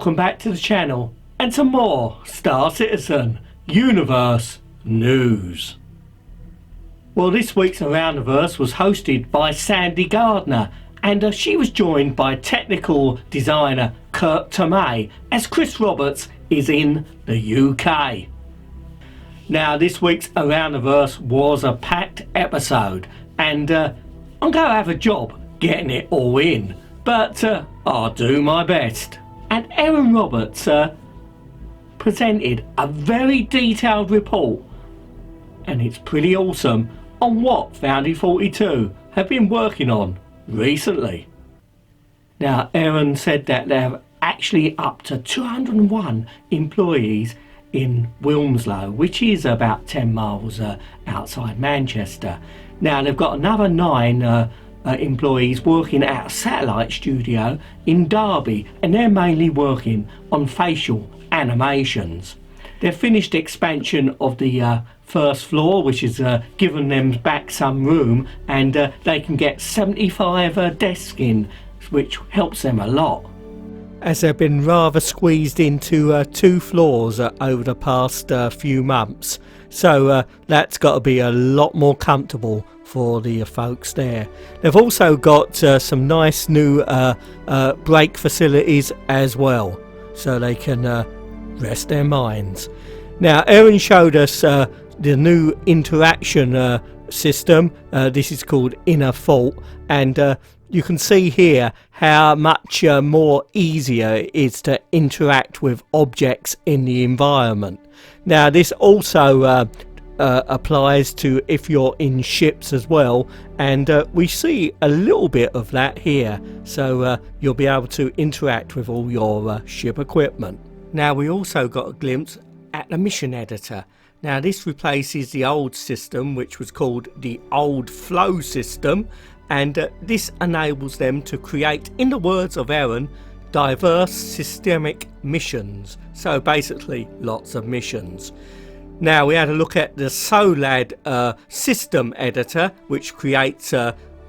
Welcome back to the channel and some more Star Citizen Universe news. Well, this week's Around the Verse was hosted by Sandy Gardner, and she was joined by technical designer Kurt Tomei, as Chris Roberts is in the UK. Now, this week's Around the Verse was a packed episode, and I'm going to have a job getting it all in, but I'll do my best. And Aaron Roberts presented a very detailed report, and it's pretty awesome, on what Foundry 42 have been working on recently. Now, Aaron said that they're actually up to 201 employees in Wilmslow, which is about 10 miles outside Manchester. Now, they've got another 9 employees working at a satellite studio in Derby, and they're mainly working on facial animations. They've finished expansion of the first floor, which has given them back some room, and they can get 75 desks in, which helps them a lot, as they've been rather squeezed into 2 floors over the past few months. So that's got to be a lot more comfortable for the folks there. They've also got some nice new break facilities as well, so they can rest their minds. Now, Aaron showed us the new interaction system. This is called Inner Fault, and you can see here how much more easier it is to interact with objects in the environment. Now, this also applies to if you're in ships as well, and we see a little bit of that here, so you'll be able to interact with all your ship equipment. Now, we also got a glimpse at the mission editor. Now, this replaces the old system, which was called the old flow system, and this enables them to create, in the words of Aaron, diverse systemic missions. So basically lots of missions. Now, we had a look at the SOLAD system editor, which creates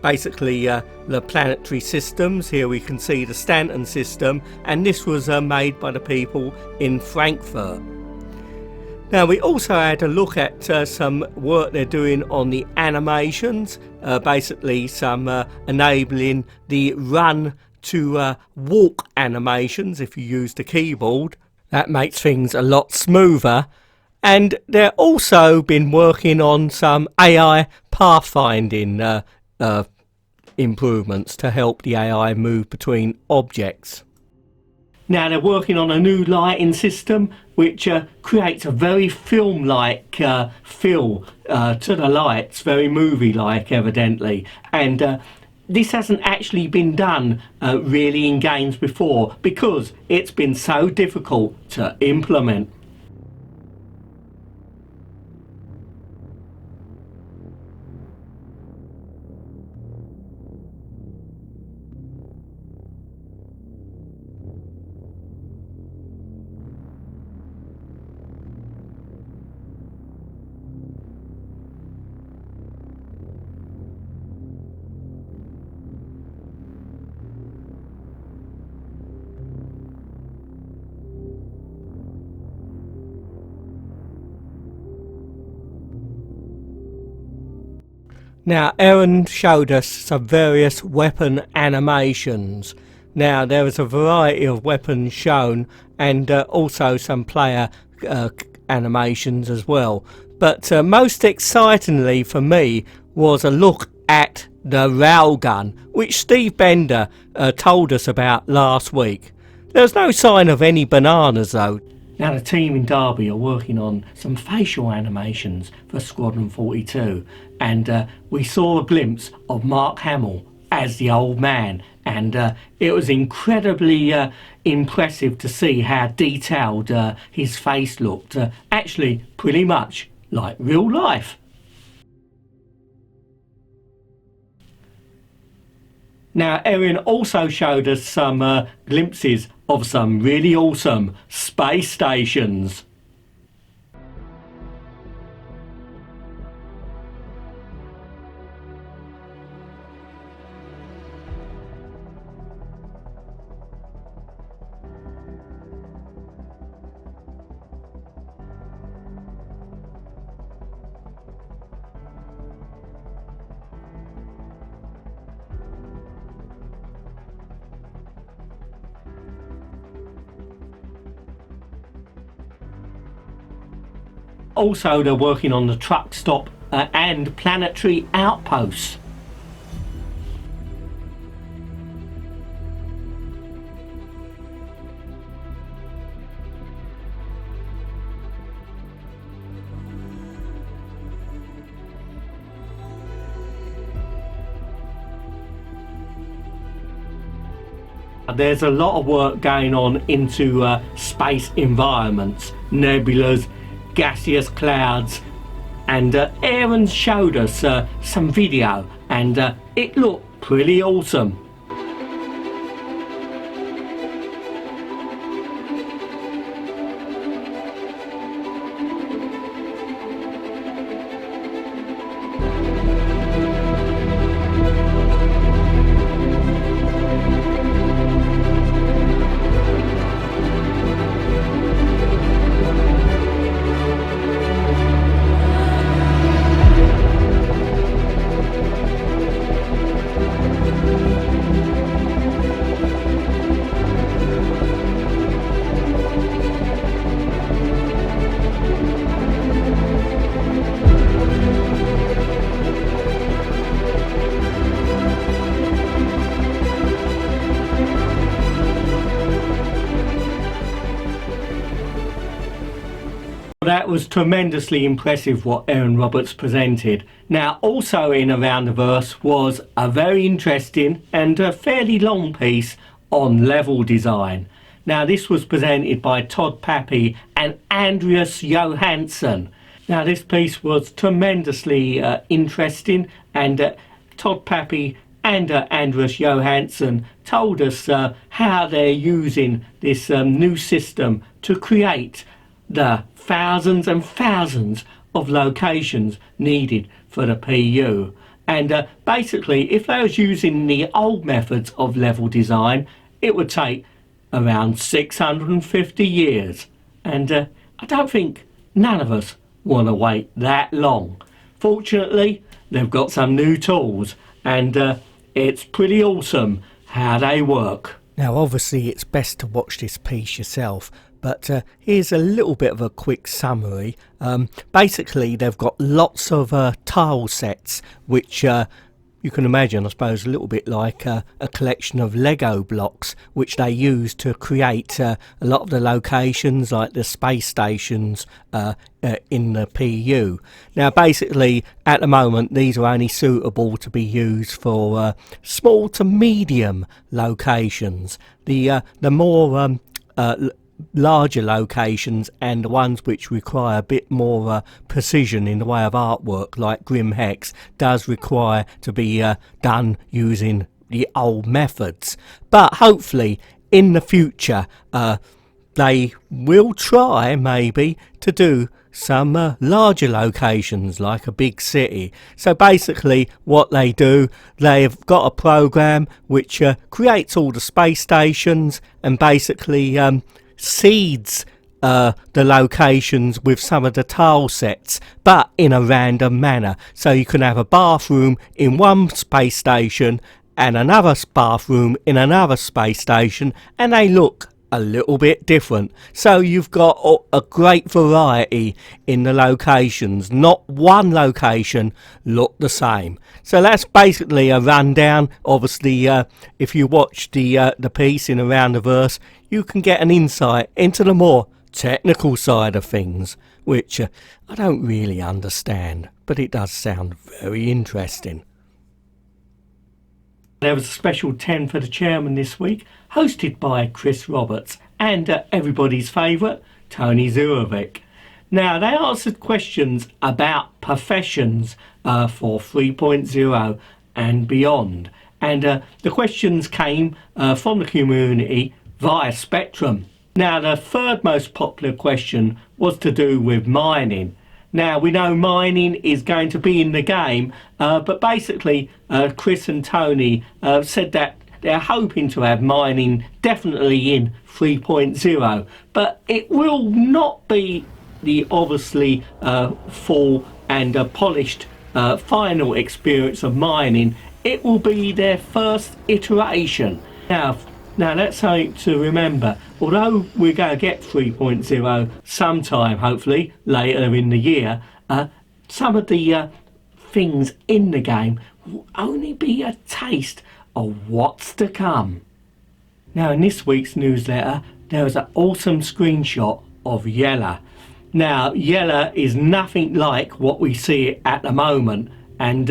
basically the planetary systems. Here we can see the Stanton system, and this was made by the people in Frankfurt. Now, we also had a look at some work they're doing on the animations, basically some enabling the run to walk animations if you use the keyboard. That makes things a lot smoother. And they've also been working on some AI pathfinding improvements to help the AI move between objects. Now, they're working on a new lighting system which creates a very film-like feel to the lights, very movie-like evidently, and this hasn't actually been done really in games before because it's been so difficult to implement. Now, Aaron showed us some various weapon animations. Now, there was a variety of weapons shown, and also some player animations as well. But most excitingly for me was a look at the railgun, which Steve Bender told us about last week. There was no sign of any bananas though. Now, the team in Derby are working on some facial animations for Squadron 42, and we saw a glimpse of Mark Hamill as the old man, and it was incredibly impressive to see how detailed his face looked, actually pretty much like real life. Now, Erin also showed us some glimpses of some really awesome space stations. also they're working on the truck stop and planetary outposts. There's a lot of work going on into space environments, nebulas, gaseous clouds, and Aaron showed us some video, and it looked pretty awesome. That was tremendously impressive what Aaron Roberts presented. Now also in Around the Verse was a very interesting and a fairly long piece on level design. Now this was presented by Todd Pappy and Andreas Johansson. Now this piece was tremendously interesting, and Todd Pappy and Andreas Johansson told us how they're using this new system to create the thousands and thousands of locations needed for the PU. And basically, if they was using the old methods of level design, it would take around 650 years. And I don't think none of us want to wait that long. Fortunately, they've got some new tools, and it's pretty awesome how they work. Now obviously it's best to watch this piece yourself, but here's a little bit of a quick summary. Basically they've got lots of tile sets which you can imagine, I suppose, a little bit like a collection of Lego blocks which they use to create a lot of the locations, like the space stations in the PU. Now basically at the moment these are only suitable to be used for small to medium locations. The more larger locations and the ones which require a bit more precision in the way of artwork, like Grim Hex, does require to be done using the old methods. But hopefully in the future they will try maybe to do some larger locations like a big city. So basically what they do, they've got a program which creates all the space stations and basically seeds the locations with some of the tile sets, but in a random manner. So you can have a bathroom in one space station and another bathroom in another space station, and they look a little bit different. So you've got a great variety in the locations. Not one location look the same. So that's basically a rundown. Obviously if you watch the piece in Around the Verse, you can get an insight into the more technical side of things, which I don't really understand, but it does sound very interesting. There was a special 10 for the chairman this week, hosted by Chris Roberts and everybody's favourite, Tony Zurovic. Now, they answered questions about professions for 3.0 and beyond. And the questions came from the community via Spectrum. Now, the third most popular question was to do with mining. Now, we know mining is going to be in the game, but basically Chris and Tony said that they're hoping to have mining definitely in 3.0, but it will not be the obviously full and polished final experience of mining. It will be their first iteration. Now, Now that's something to remember. Although we're going to get 3.0 sometime, hopefully, later in the year, some of the things in the game will only be a taste of what's to come. Now in this week's newsletter, there was an awesome screenshot of Yella. Now Yella is nothing like what we see at the moment, and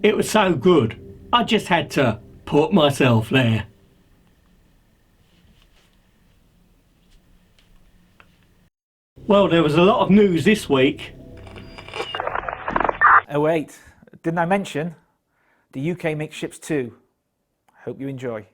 it was so good, I just had to put myself there. Well, there was a lot of news this week. Oh wait, didn't I mention the UK makes ships too? Hope you enjoy.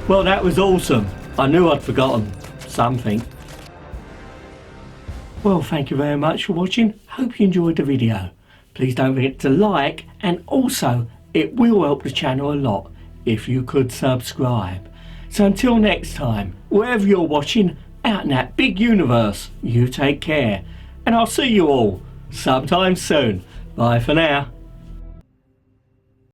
Well, that was awesome. I knew I'd forgotten something. Well, thank you very much for watching. Hope you enjoyed the video. Please don't forget to like, and also it will help the channel a lot if you could subscribe. So until next time, wherever you're watching, out in that big universe, you take care. And I'll see you all sometime soon. Bye for now.